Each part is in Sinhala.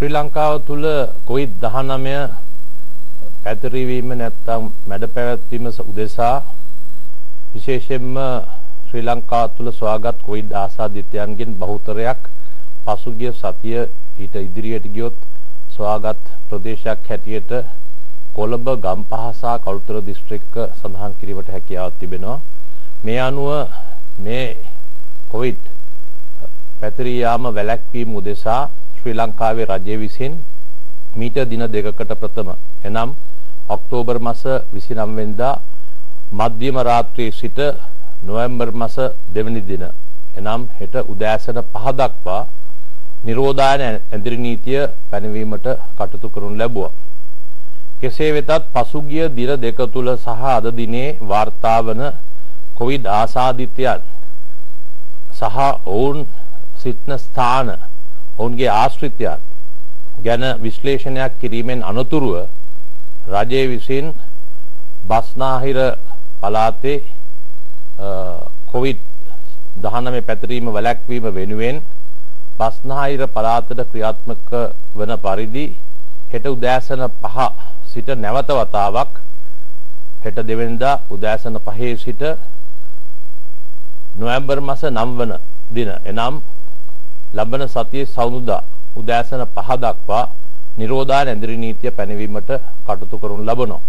ශ්‍රී ලංකාව තුළ COVID-19 පැතිරවීම නැත්නම් මැඩ පැවැත්වීම උදෙසා විශේෂයෙන්ම ශ්‍රී ලංකාව තුළ සොයාගත් COVID ආසාදිතයන්ගෙන් බහුතරයක් පසුගිය සතිය ඊට ඉදිරියට ගියොත් සොයාගත් ප්‍රදේශයක් හැටියට කොළඹ ගම්පහ සහ කළුතර දිස්ත්‍රික්ක සඳහන් කිරීමට හැකියාවක් තිබෙනවා. මේ අනුව මේ COVID පැතිරී යාම වැළැක්වීම උදෙසා ශ්‍රී ලංකාවේ රජය විසින් මීට දින දෙකකට ප්‍රථම එනම් ඔක්තෝබර් මාස 29 වෙනිදා මධ්‍යම රාත්‍රියේ සිට නොවැම්බර් මාස 2 වෙනි දින එනම් හෙට උදෑසන 5 දක්වා නිරෝධායන ඇඳිරි නීතිය පැනවීමට කටයුතු කරනු ලැබුවා. කෙසේ වෙතත් පසුගිය දින දෙක තුල සහ අද දිනේ වාර්තා වන කොවිඩ් ආසාදිතයන් සහ ඔවුන් සිටින ස්ථාන ඔවුන්ගේ ආශ්‍රිතයන් ගැන විශ්ලේෂණයක් කිරීමෙන් අනතුරුව රජය විසින් බස්නාහිර පළාතේ COVID-19 පැතිරීම වැළැක්වීම වෙනුවෙන් බස්නාහිර පළාතට ක්‍රියාත්මක වන පරිදි හෙට උදෑසන 5 සිට නැවත වතාවක් හෙට දෙවෙනිදා උදෑසන 5 සිට නොවැම්බර් මාස 9 වන දින එනම් ලබන සතියේ සවුරුදා උදෑසන 5 දක්වා නිරෝධායන ඇඳිරි නීතිය පැනවීමට කටයුතු කරනු ලබනවා.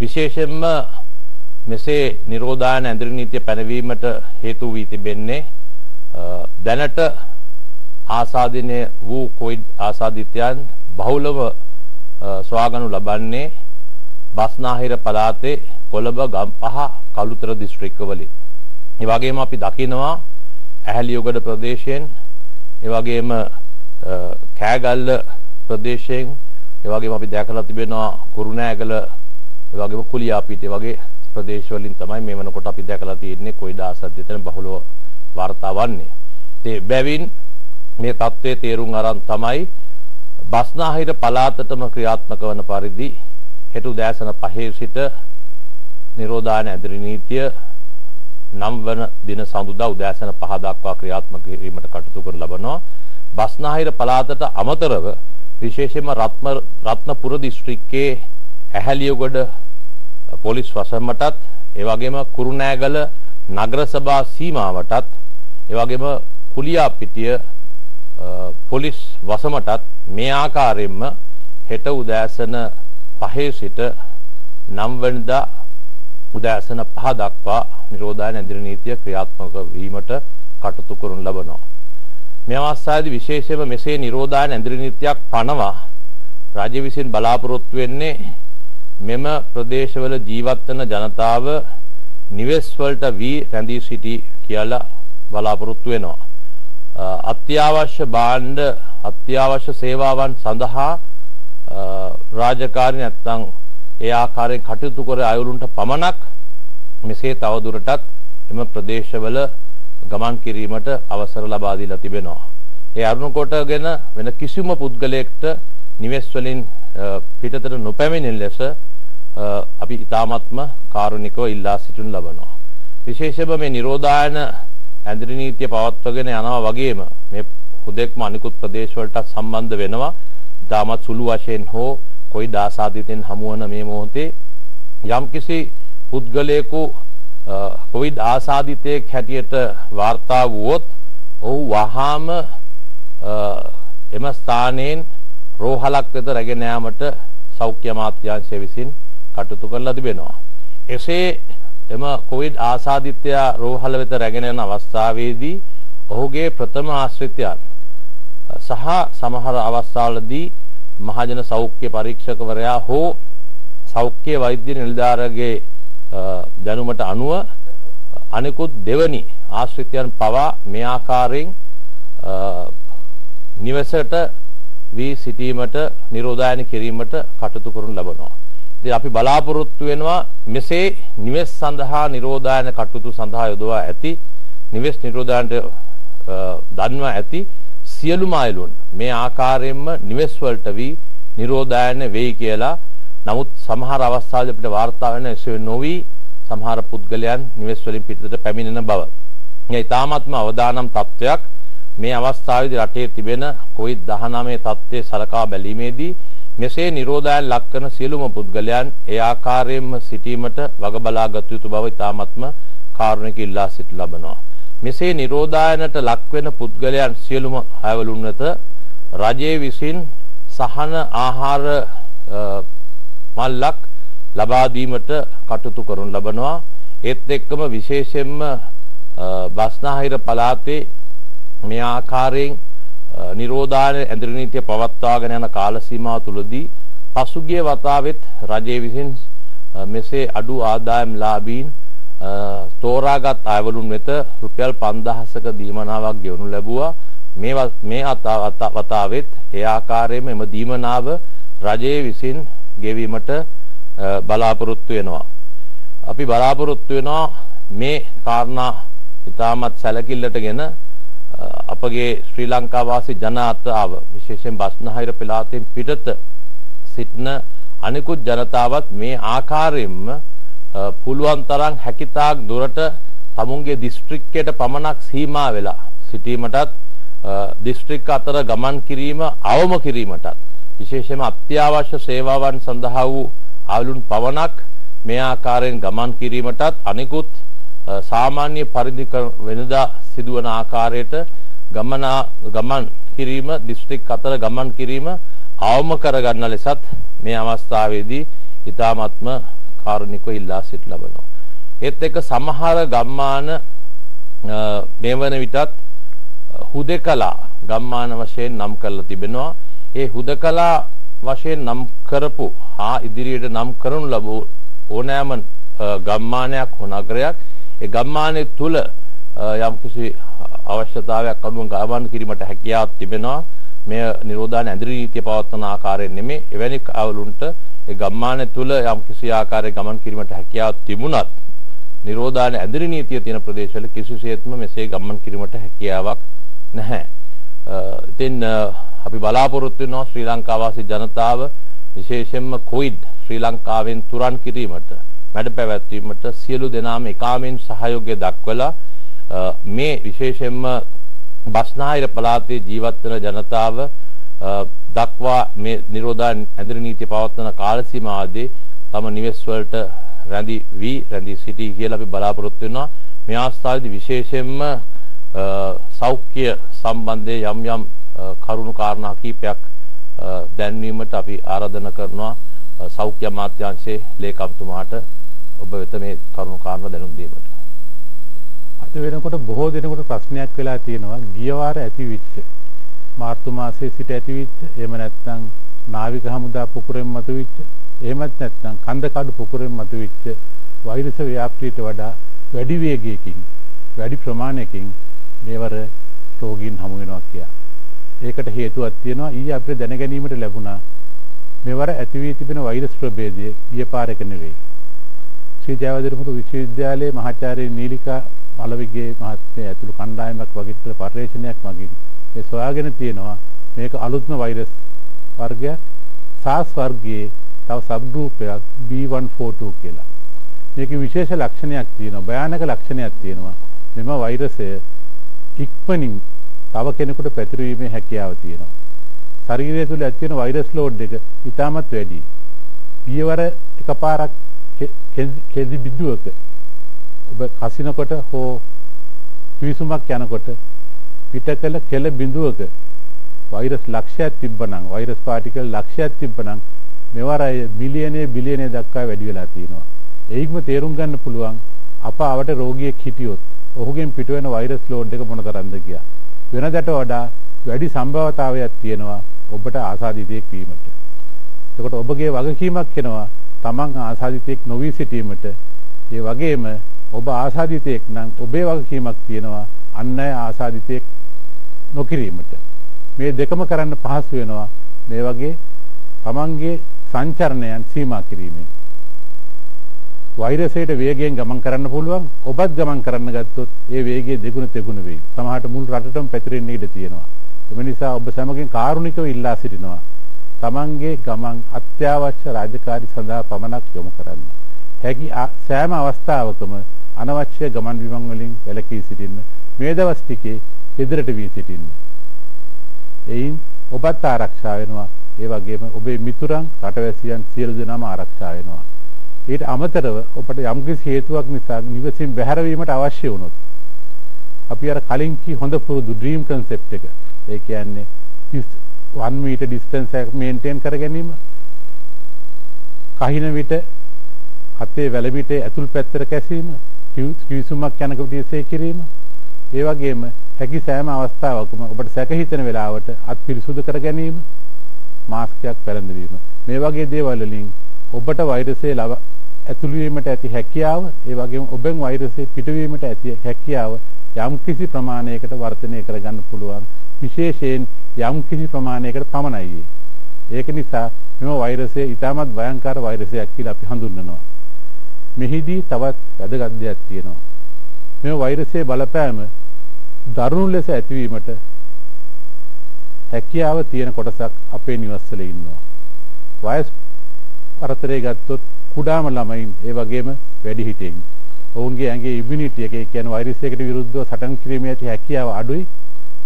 විශේෂයෙන්ම මෙසේ නිරෝධායන ඇඳිරි නීතිය පැනවීමට හේතු වී තිබෙන්නේ දැනට ආසාදිතය වූ කොවිඩ් ආසාදිතයන් බහුලව සොයාගනු ලබන්නේ බස්නාහිර පළාතේ කොළඹ ගම්පහ කළුතර දිස්ත්‍රික්කවලින්. ඒ වගේම අපි දකිනවා ඇහැලියගොඩ ප්‍රදේශයෙන්, ඒ වගේම කෑගල්ල ප්‍රදේශයෙන්, ඒ වගේම අපි දැකලා තිබෙනවා කුරුණෑගල, ඒ වගේම කුලියාපිටිය වගේ ප්‍රදේශ වලින් තමයි මේ වෙනකොට අපි දැකලා තියෙන්නේ කොවිඩ් ආසාදිතයන් බහුලව වාර්තා වන්නේ. ඒ බැවින් මේ තත්ත්වයේ තේරුම් අරන් තමයි බස්නාහිර පළාතටම ක්‍රියාත්මක වන පරිදි හෙට උදෑසන 5 සිට නිරෝධායන ඇඳිරි නීතිය 9 වන දින සඳුදා උදෑසන 5 දක්වා ක්‍රියාත්මක කිරීමට කටයුතු කරන ලබනවා. බස්නාහිර පළාතට අමතරව විශේෂයෙන්ම රත්නපුර දිස්ත්‍රික්කයේ ඇහැලියගොඩ පොලිස් වසමටත්, ඒ වගේම කුරුණෑගල නගර සභා සීමාවටත්, ඒ වගේම කුලියාපිටිය පොලිස් වසමටත් මේ ආකාරයෙන්ම හෙට උදෑසන 5 සිට 9 වෙනිදා උදෑසන 5 දක්වා නිරෝධායන ඇඳිරි නීතිය ක්‍රියාත්මක වීමට කටයුතු කරනු ලබනවා. මේ අවස්ථාවේදී විශේෂයෙන්ම මෙසේ නිරෝධායන ඇඳිරි නීතියක් පනවා රාජ්‍ය විසින් බලාපොරොත්තු වෙන්නේ මෙම ප්‍රදේශවල ජීවත් වන ජනතාව නිවෙස් වලට වී රැඳී සිටි කියලා බලාපොරොත්තු වෙනවා. අත්‍යවශ්‍ය භාණ්ඩ, අත්‍යවශ්‍ය සේවාවන් සඳහා රාජකාරී නැත්නම් ඒ ආකාරයෙන් කටයුතු කර අයවලුන්ට පමණක් මෙසේ තවදුරටත් එම ප්‍රදේශවල ගමන් කිරීමට අවසර ලබා දීලා තිබෙනවා. ඒ අරුණ කොටගෙන වෙන කිසිම පුද්ගලයෙක්ට නිවෙස් වලින් පිටතට නොපැමිණෙන ලෙස අපි ඊ타මත්ම කාරුණිකව ඉල්ලා සිටිනු ලබනවා. විශේෂයෙන්ම මේ නිරෝධායන ඇඳිරි නීතිය පවත්වාගෙන යනවා වගේම මේ හුදෙක්ම අනිකුත් ප්‍රදේශ වලට සම්බන්ධ වෙනවා. ඊටමත් සුළු වශයෙන් හෝ කොවිඩ් ආසාදිතෙන් හමුවන මේ මොහොතේ යම්කිසි පුද්ගලයෙකු කොවිඩ් ආසාදිතයෙක් හැටියට වාර්තා වුවොත් ඔහු වහාම එම ස්ථානයෙන් රෝහලක් වෙත රැගෙන යාමට සෞඛ්‍ය අමාත්‍යාංශය විසින් කටයුතු කරලා තිබෙනවා. එසේ එම කොවිඩ් ආසාදිතයා රෝහල වෙත රැගෙන යන අවස්ථාවේදී ඔහුගේ ප්‍රථම ආශ්‍රිතයන් සහ සමහර අවස්ථාවලදී මහජන සෞඛ්‍ය පරීක්ෂකවරයා හෝ සෞඛ්‍ය වෛද්‍ය නිලධාරියාගේ දැනුමට අනුව අනෙකුත් දෙවනි ආශ්‍රිතයන් පවා මේ ආකාරයෙන් නිවසට වී සිටීමට නිරෝධායන කිරීමට කටයුතු කරනු ලබනවා. ඉතින් අපි බලාපොරොත්තු වෙනවා මෙසේ නිවෙස් සඳහා නිරෝධායන කටයුතු සඳහා යොදවා ඇති නිවෙස් නිරෝධායනට දන්වා ඇති සියලුම අයලුන් මේ ආකාරයෙන්ම නිවෙස් වලට වී නිරෝධායන වෙයි කියලා. නමුත් සමහර අවස්ථාවල අපිට වාර්තා වෙන එසේ නොවි සමහර පුද්ගලයන් නිවෙස් වලින් පිටතට පැමිණෙන බව. මේ ඊ타ත්ම අවදානම් තත්වයක් මේ අවස්ථාවේදී රටේ තිබෙන COVID-19 තත්ත්වයේ සලකා බැලීමේදී මෙසේ නිරෝධයන් ලක්වන සියලුම පුද්ගලයන් ඒ ආකාරයෙන්ම සිටීමට වග බලාගත යුතු බව ඉතාමත්ම කාරුණික ඉල්ලා සිට ලබනවා. මෙසේ නිරෝධායනට ලක්වෙන පුද්ගලයන් සියලුම අයවලුන් වෙත රජයේ විසින් සහන ආහාර මල්ලක් ලබා දීමට කටයුතු කරනු ලබනවා. ඒත් එක්කම විශේෂයෙන්ම බස්නාහිර පළාතේ මේ ආකාරයෙන් නිරෝධායන ඇඳරි නීතිය පවත්වාගෙන යන කාල සීමාව තුලදී පසුගිය වතාවෙත් රජයේ විසින් මෙසේ අඩු ආදායම් ලාභීන් තෝරාගත් අයවලුන් වෙත රුපියල් 5000ක දීමනාවක් ගෙවනු ලැබුවා. මේ වතාවෙත් ඒ ආකාරයෙන්ම එම දීමනාව රජයේ විසින් ගෙවීමට බලාපොරොත්තු වෙනවා. අපි බලාපොරොත්තු වෙනවා මේ කාරණා ඉතාමත් සැලකිල්ලටගෙන අපගේ ශ්‍රී ලංකා වාසී ජනතාව විශේෂයෙන් බස්නාහිර පළාතෙන් පිටත සිටින අනිකුත් ජනතාවත් මේ ආකාරයෙන්ම පුළුවන් තරම් හැකිතාක් දුරට තමුන්ගේ දිස්ත්‍රික්කයට පමණක් සීමා වෙලා සිටීමටත් දිස්ත්‍රික්ක අතර ගමන් කිරීම අවම කිරීමටත් විශේෂයෙන්ම අත්‍යවශ්‍ය සේවාවන් සඳහා වූ ආයුලුන් පවණක් මේ ආකාරයෙන් ගමන් කිරීමටත් අනිකුත් සාමාන්‍ය පරිදි වෙනදා සිදුවන ආකාරයට ගමන් කිරීම දිස්ත්‍රික් අතර ගමන් කිරීම අවම කරගන්න ලෙසත් මේ අවස්ථාවේදී ඊ타ත්ම කාරුණිකව ඉල්ලා සිට ලබනවා. ඒත් එක්ක සමහර ගම්මාන මේ වන විටත් හුදකලා ගම්මාන වශයෙන් නම් කරලා තිබෙනවා. ඒ හුදකලා වශයෙන් නම් කරපු හා ඉදිරියට නම් කරනු ලැබූ ඕනෑම ගම්මානයක් හෝ නගරයක් ඒ ගම්මානයේ තුල යම්කිසි අවශ්‍යතාවයක් අනුව ගමන් කිරීමට හැකියාවක් තිබෙනවා. මෙය නිරෝධායන ඇඳරි නීතිය පවත්වන ආකාරයෙන් නෙමෙයි. එවැනි අවලුන්ට ඒ ගම්මානයේ තුල යම්කිසි ආකාරයක ගමන් කිරීමට හැකියාවක් තිබුණත් නිරෝධායන ඇඳරි නීතිය තියෙන ප්‍රදේශවල කිසිසේත්ම මෙසේ ගමන් කිරීමට හැකියාවක් නැහැ. ඉතින් අපි බලාපොරොත්තු වෙනවා ශ්‍රී ලංකා වාසී ජනතාව විශේෂයෙන්ම කොවිඩ් ශ්‍රී ලංකාවෙන් තුරන් කිරීමට මැඩ පැවැත්වීමට සියලු දෙනාම එකාමෙන් සහයෝගය දක්වලා මේ විශේෂයෙන්ම බස්නාහිර පළාතේ ජීවත් වෙන ජනතාව දක්වා මේ නිරෝධායන ඇඳරි නීතිය පවත්වන කාල සීමාවදී තම නිවෙස් වලට රැඳී සිටී කියලා අපි බලාපොරොත්තු වෙනවා. මේ අවස්ථාවේදී විශේෂයෙන්ම සෞඛ්‍ය සම්බන්ධයෙන් යම් කරුණු කාරණා කීපයක් දැන්වීමට අපි ආරාධනා කරනවා සෞඛ්‍ය අමාත්‍යාංශයේ ලේකම්තුමාට ඔබ වෙත මේ කරුණු කාරණා දැනුම් දීමට. අද වෙනකොට බොහෝ දෙනෙකුට ප්‍රශ්නයක් වෙලා තියෙනවා ගිය වාර ඇතිවිච්ච මාර්තු මාසයේ සිට ඇතිවිච්ච එහෙම නැත්නම් නාවික හමුදා පුකුරෙන් මතුවෙච්ච එහෙමත් නැත්නම් කන්දකඩු පුකුරෙන් මතුවෙච්ච වෛරස් ව්‍යාප්තියට වඩා වැඩි වේගයකින් වැඩි ප්‍රමාණයකින් මේවර රෝගීන් හමු වෙනවා කියලා. ඒකට හේතුවක් තියෙනවා ඊයේ අපිට දැනගැනීමට ලැබුණා මෙවර ඇති වී තිබෙන වෛරස් ප්‍රභේදය ගිය පාර එක නෙවෙයි. ශ්‍රී ජයවර්ධනපුර විශ්වවිද්‍යාලයේ මහාචාර්ය නීලිකා මලවිගේ මහත්මිය ඇතුළු කණ්ඩායමක් වගේ කළ පර්යේෂණයක් මගින් මේ සොයාගෙන තියෙනවා මේක අලුත්ම වෛරස් වර්ගයක් SARS වර්ගයේ තව සබ් ගෲපයක් B142 කියලා. මේකේ විශේෂ ලක්ෂණයක් තියෙනවා භයානක ලක්ෂණයක් තියෙනවා. මෙම වෛරසය ඉක්මනින් තව කෙනෙකුට පැතිරීමේ හැකියාව තියෙනවා. ශරීරය තුළ ඇති වෙන වෛරස් ලෝඩ් එක ඉතාමත් වැඩි. ගියවර එකපාරක් කෙඳි බිඳුවක ඔබ කසිනකොට හෝ පිවිසුමක් යනකොට පිටකල කෙල බිඳුවක වෛරස් ලක්ෂයක් තිබ්බනම් වෛරස් පාටිකල් ලක්ෂයක් තිබ්බනම් මෙවර මිලියනයේ බිලියනයේ දක්වා වැඩි වෙලා තියෙනවා. ඒකම තේරුම් ගන්න පුළුවන් අප අවට රෝගියෙක් හිටියොත් ඔහුගෙන් පිටවෙන වෛරස් ලෝඩ් එක මොන තරම්ද කියලා. වෙනදට වඩා වැඩි සම්භාවතාවයක් තියෙනවා ඔබට ආසාදිතයෙක් වීමට. එතකොට ඔබගේ වගකීමක් වෙනවා තමන් ආසාදිතයෙක් නොවී සිටීමට. ඒ වගේම ඔබ ආසාදිතයෙක් නම් ඔබේ වගකීමක් තියෙනවා අන් අය ආසාදිතයෙක් නොකිරීමට. මේ දෙකම කරන්න පහසු වෙනවා මේ වගේ තමන්ගේ සංචරණයන් සීමා කිරීමෙන්. වෛරසයට වේගයෙන් ගමන් කරන්න පුළුවන්. ඔබත් ගමන් කරන්න ගත්තොත් ඒ වේගය දෙගුණ තෙගුණ වෙයි. සමහරට මුළු රටටම පැතිරෙන්න ඉඩ තියෙනවා. එම නිසා ඔබ සමගින් කාරුණිකව ඉල්ලා සිටිනවා. තමන්ගේ ගමන් අත්‍යවශ්‍ය රාජකාරී සඳහා පමණක් යොමු කරන්න. හැකි සෑම අවස්ථාවකම අනවශ්‍ය ගමන් බිමන් වලින් වැළකී සිටින්න. මේ දවස් ටිකේ ගෙදරට වී සිටින්න. එයින් ඔබත් ආරක්ෂා වෙනවා. ඒ වගේම ඔබේ මිතුරන්, රටවැසියන් සියලු දෙනාම ආරක්ෂා වෙනවා. ඊට අමතරව ඔබට යම්කිසි හේතුවක් නිසා නිවසින් බැහැර වීමට අවශ්‍ය වුණොත් අපි අර කලින් කී හොඳ පුරුදු ඩ්‍රීම් concept එක. ඒ කියන්නේ 1 meter distance එක maintain කර ගැනීම. කහින විට අතේ වැලමිටේ ඇතුල් පැත්තට කැසීම, කිවිසුමක් යනකොට ඉසේ කිරීම. ඒ වගේම හැකි සෑම අවස්ථාවකම ඔබට සැක හිතෙන වෙලාවට අත් පිරිසුදු කර ගැනීම, මාස්කයක් පැළඳවීම. මේ වගේ දේවල් වලින් ඔබට වෛරසය ඇතුළු වීමට ඇති හැකියාව, ඒ වගේම ඔබෙන් වෛරසය පිටවීමට ඇති හැකියාව යම්කිසි ප්‍රමාණයකට වර්ධනය කරගන්න පුළුවන්. විශේෂයෙන් යම්කිසි ප්‍රමාණයකට පමණයි. ඒක නිසා මෙම වෛරසය ඉතාමත් භයංකාර වෛරසයක් කියලා අපි හඳුන්වනවා. මෙහිදී තවත් වැදගත් දෙයක් තියෙනවා. මේ වෛරසයේ බලපෑම දරුණු ලෙස ඇතිවීමට හැකියාව තියෙන කොටසක් අපේ නිවස්වල ඉන්නවා. වයස් පරතරය ගත්තොත් කුඩාම ළමයින්, ඒ වගේම වැඩිහිටියන්. ඔවුන්ගේ ඇඟේ ඉමුනිටි එක, ඒ කියන්නේ වෛරසයකට විරුද්ධව සටන් කිරීමේ ඇති හැකියාව අඩුයි.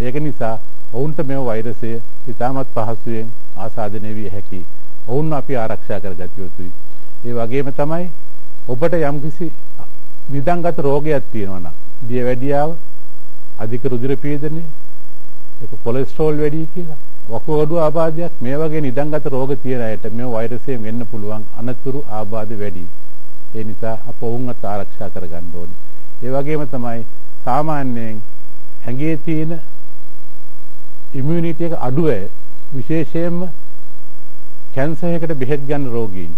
ඒක නිසා ඔවුන්ට මේ වෛරසය ඉතාමත් පහසුවෙන් ආසාදනය විය හැකියි. ඔවුන් අපි ආරක්ෂා කරගත යුතුයි. ඒ වගේම තමයි ඔබට යම්කිසි නිදන්ගත රෝගයක් තියෙනවා නම්, දියවැඩියාව, අධික රුධිර පීඩනය, ඒක කොලෙස්ටරෝල් වැඩි කියලා, වකුගඩු ආබාධයක්, මේ වගේ නිදන්ගත රෝග තියෙන අයට මේ වෛරසයෙන් වෙන්න පුළුවන් අනතුරු ආබාධ වැඩි. ඒ නිසා අප ඔවුන්වත් ආරක්ෂා කරගන්න ඕනේ. ඒ වගේම තමයි සාමාන්‍යයෙන් ඇඟේ තියෙන ඉමුනිටි එක අඩු අය, විශේෂයෙන්ම කැන්සර් එකකට බෙහෙත් ගන්න රෝගීන්,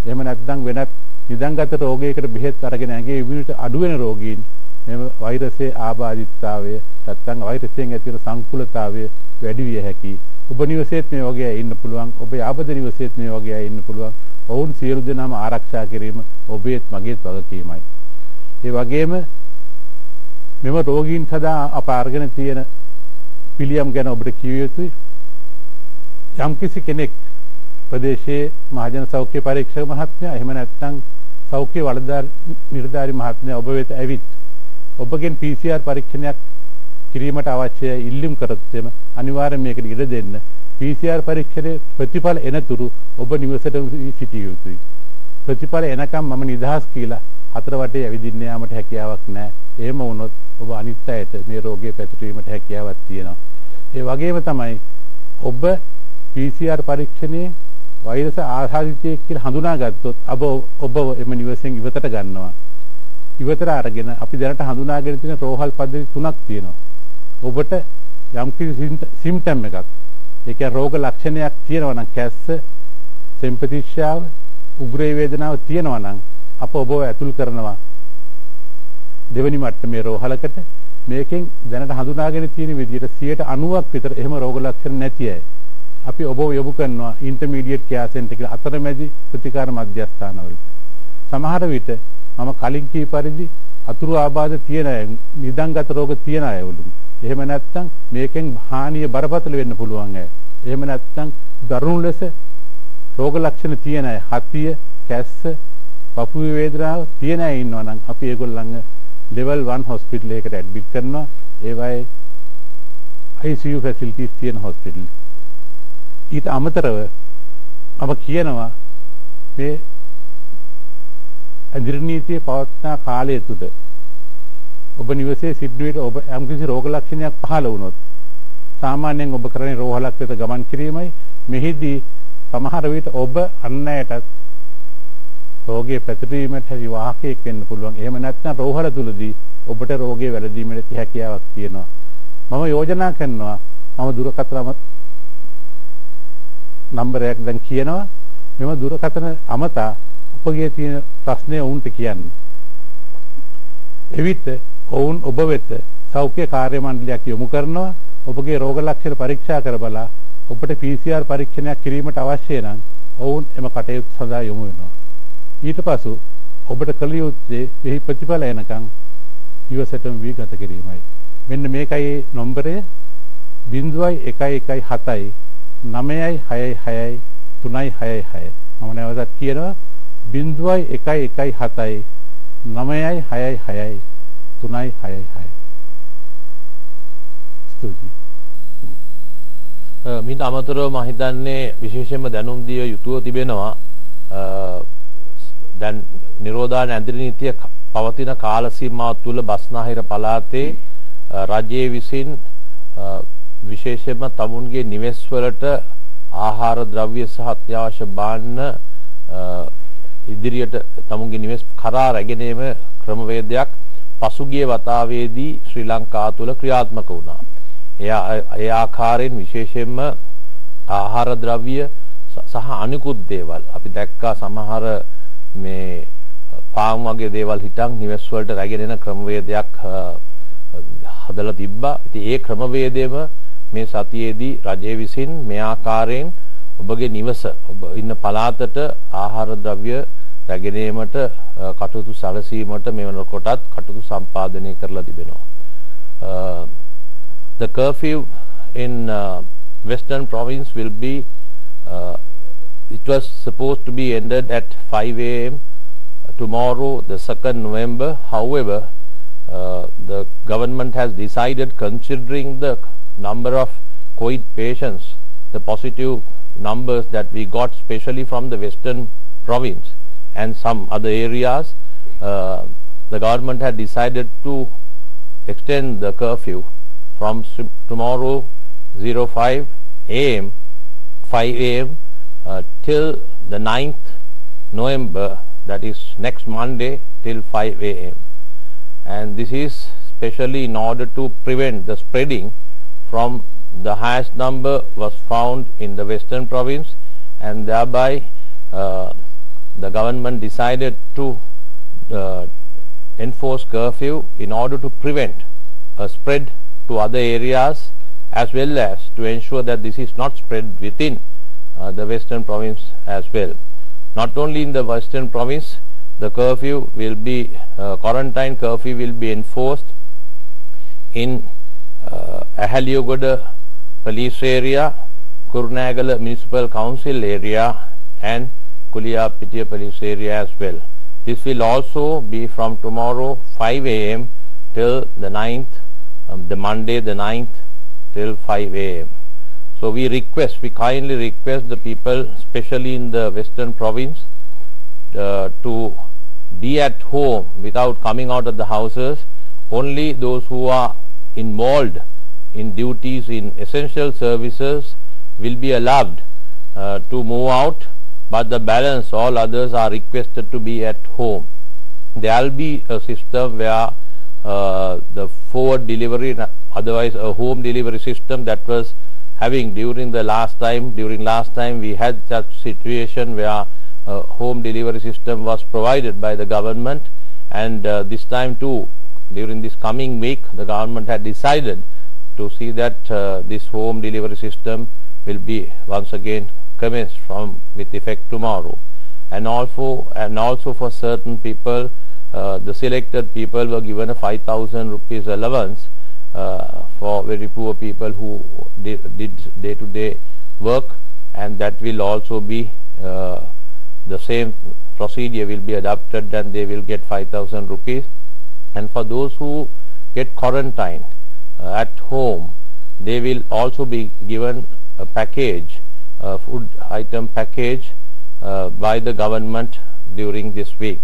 එහෙම නැත්නම් වෙනත් නිදන්ගත රෝගයකට බෙහෙත් අරගෙන ඇඟේ ඉමුනිටි අඩු වෙන රෝගීන් මේ වෛරසයේ ආබාධිතතාවය නැත්නම් වෛරසයෙන් ඇති වෙන සංකූලතාවය වැඩි විය හැකියි. ඔබ නිවසේත් මේ වගේ අය ඉන්න පුළුවන්. ඔබ යාබද නිවසේත් මේ වගේ අය ඉන්න පුළුවන්. ඔවුන් සියලු දෙනාම ආරක්ෂා කිරීම ඔබේත් මගේත් වගකීමයි. ඒ වගේම මෙම රෝගීන් සදා අප අරගෙන තියෙන පිළියම් ගැන ඔබට කිය යුතුයි. යම්කිසි කෙනෙක් ප්‍රදේශයේ මහජන සෞඛ්‍ය පරීක්ෂක මහත්මයා, එහෙම නැත්නම් සෞඛ්‍ය නිලධාරි මහත්මයා ඔබ වෙත ඇවිත් ඔබගෙන් PCR පරීක්ෂණයක් කිරීමට අවශ්‍ය ඉල්ලුම් කරොත් අනිවාර්යයෙන් මේකට ඉඩ දෙන්න. PCR පරීක්ෂණයේ ප්‍රතිඵල එනතුරු ඔබ නිවසට සිටිය යුතුයි. ප්‍රතිඵල එනකම් මම නිදහස් කියලා හතර වටේ ඇවිදින්න යාමට හැකියාවක් නැහැ. එහෙම වුණොත් ඔබ අනිත් අයට මේ රෝගය පැතිරීමට හැකියාවක් තියෙනවා. ඒ වගේම තමයි ඔබ PCR පරීක්ෂණයේ වෛරස ආසාදිතයෙක් කියලා හඳුනාගත්තොත් ඔබ එම නිවසෙන් ඉවතට ගන්නවා. ඉවතට අරගෙන අපි දැනට හඳුනාගෙන තියෙන රෝහල් පද්ධති 3ක් තියෙනවා. ඔබට යම්කිසි සිම්ප්ටම් එකක්, ඒ කියන්නේ රෝග ලක්ෂණයක් තියෙනවා නම්, කැස්ස, සෙම්පතිෂ්‍යාව, උග්‍රේ වේදනාව තියෙනවා නම් අප ඔබව ඇතුල් කරනවා දෙවෙනි මට්ටමේ රෝහලකට. මේකෙන් දැනට හඳුනාගෙන තියෙන විදිහට 90%ක් විතර එහෙම රෝග ලක්ෂණ නැති අය අපි ඔබව යොමු කරනවා ඉන්ටර්මීඩියට් කෙයාර් සෙන්ටර් කියලා අතරමැදි ප්‍රතිකාර මධ්‍යස්ථානවලට. සමහර විට මම කලින් කී පරිදි අතුරු ආබාධ තියෙන අය, නිදන්ගත රෝග තියෙන අය වුණු. එහෙම නැත්නම් මේකෙන් හානිය බරපතල වෙන්න පුළුවන් අය. එහෙම නැත්නම් දරුණු ලෙස රෝග ලක්ෂණ තියෙන අය, හතිය, කැස්ස, පපුවේ වේදනාව තියෙන අය ඉන්නවා නම් අපි ඒගොල්ලන්ව level 1 hospital එකකට ඇඩ්මිට් කරනවා. ඒවයි ICU facilities තියෙන hospital. ඊට අමතරව අප කියනවා මේ ඇඳිරි නීතියේ පවත්නා කාලය තුල ඔබ නිවසේ සිටින ඔබ යම්කිසි රෝග ලක්ෂණයක් පහළ වුණොත් සාමාන්‍යයෙන් ඔබ කරන්නේ රෝහලක් වෙත ගමන් කිරීමයි. මෙහිදී සමහර විට ඔබ අන් අයටත් රෝගයේ පැතිරීමට හැකි වාහකයක් වෙන්න පුළුවන්. එහෙම නැත්නම් රෝහල තුලදී ඔබට රෝගය වැළඳීමට හැකියාවක් තියෙනවා. මම යෝජනා කරනවා මම දුරකථන නම්බරයක් දැන් කියනවා. මෙම දුරකථන අමතා ඔබගේ තියෙන ප්‍රශ්නය වුන්ට කියන්න. එවිට ඔවුන් ඔබ වෙත සෞඛ්‍ය කාර්ය මණ්ඩලයක් යොමු කරනවා. ඔබගේ රෝග ලක්ෂණ පරීක්ෂා කර බලා ඔබට PCR පරීක්ෂණයක් කිරීමට අවශ්‍ය නම් ඔවුන් එම කටයුතු සඳහා යොමු වෙනවා. ඊට පසු ඔබට කළ යුත්තේ එහි ප්‍රතිඵල එනකන් ඉවසටම වී ගත කිරීමයි. මෙන්න මේකයි නම්බරය 0117 966 366. මම නැවතත් කියනවා 0117 966 366. ස්තුතියි. මින් අමතරව මම හිතන්නේ විශේෂයෙන්ම දැනුම් දිය යුතුව තිබෙනවා දැන් නිරෝධායන ඇඳිරි නීතිය පවතින කාල සීමාව තුළ බස්නාහිර පළාතේ රජයේ විසින් විශේෂයෙන්ම තමුන්ගේ නිවෙස් වලට ආහාර ද්‍රව්‍ය සහ අත්‍යවශ්‍ය භාණ්ඩ ඉදිරියට තමුන්ගේ නිවෙස් කරා රැගෙන ඒම ක්‍රමවේදයක් පසුගිය වතාවේදී ශ්‍රී ලංකාව තුළ ක්‍රියාත්මක වුණා. ඒ ආකාරයෙන් විශේෂයෙන්ම ආහාර ද්‍රව්‍ය සහ අනිකුත් දේවල් අපි දැක්කා සමහර මේ පාන් වගේ දේවල් හිටන් නිවෙස් වලට රැගෙන එන ක්‍රමවේදයක් හදලා තිබ්බා. ඉතින් ඒ ක්‍රමවේදයම මේ සතියේදී රජය විසින් මේ ආකාරයෙන් ඔබගේ නිවස ඔබ ඉන්න පළාතට ආහාර ද්‍රව්‍ය රැගෙන ඒමට කටයුතු සැලසීමට මේ වෙනකොටත් කටයුතු සම්පාදනය කරලා තිබෙනවා. The curfew in Western Province will be it was supposed to be ended at 5 a.m. tomorrow, the 2nd November. However, the government has decided, considering the number of COVID patients, the positive numbers that we got, especially from the Western Province and some other areas, the government had decided to extend the curfew from tomorrow 05 a.m. 5 a.m. Till the 9th November, that is next Monday, till 5 a.m. And this is especially in order to prevent the spreading from the highest number was found in the Western Province, and thereby the government decided to enforce curfew in order to prevent a spread to other areas, as well as to ensure that this is not spread within the Western Province as well. Not only in the Western Province, the curfew will be quarantine curfew will be enforced in Ahaliyogoda police area, Kurunegala Municipal Council area, and Kuliyapitiya police area as well. This will also be from tomorrow 5 a.m. till the 9th, the Monday the 9th till 5 a.m. So we kindly request the people, especially in the Western Province, to be at home without coming out of the houses. Only those who are involved in duties in essential services will be allowed to move out, but the balance, all others are requested to be at home. There will be a system where the forward delivery, otherwise a home delivery system that was having during last time we had such situation where home delivery system was provided by the government, and this time too, during this coming week, the government had decided to see that this home delivery system will be once again commenced with effect tomorrow. And also for certain people, the selected people were given a 5,000 rupees allowance for very poor people who did day-to-day work, and that will also be the same procedure will be adopted, and they will get 5,000 rupees. And for those who get quarantined at home, they will also be given a package, a food item package by the government during this week.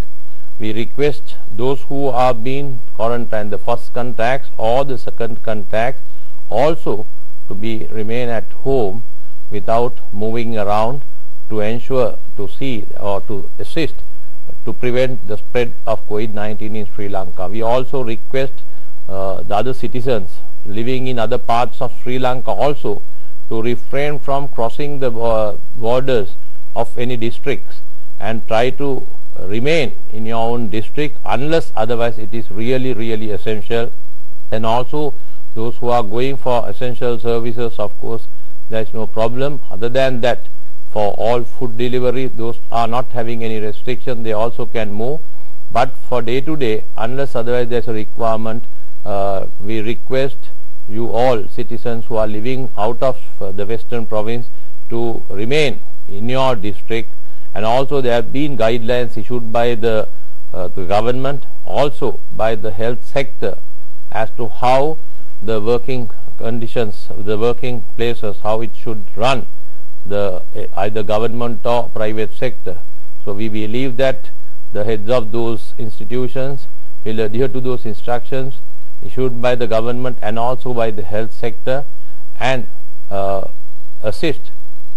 We request those who are being quarantined, the first contacts or the second contacts, also to remain at home without moving around, to ensure, to see or to assist to prevent the spread of COVID-19 in Sri Lanka. We also request the other citizens living in other parts of Sri Lanka also to refrain from crossing the borders of any districts and try to remain in your own district unless otherwise it is really essential. And also those who are going for essential services, of course there is no problem. Other than that, for all food delivery, those are not having any restriction, they also can move. But for day to day, unless otherwise there is a requirement, we request you all citizens who are living out of the Western Province to remain in your district. And also there have been guidelines issued by the government, also by the health sector, as to how the working conditions, the working places, how it should run, the either government or private sector. So we believe that the heads of those institutions will adhere to those instructions issued by the government and also by the health sector, and assist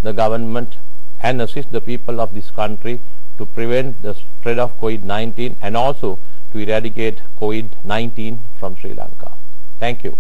the government and assist the people of this country to prevent the spread of COVID-19 and also to eradicate COVID-19 from Sri Lanka. Thank you.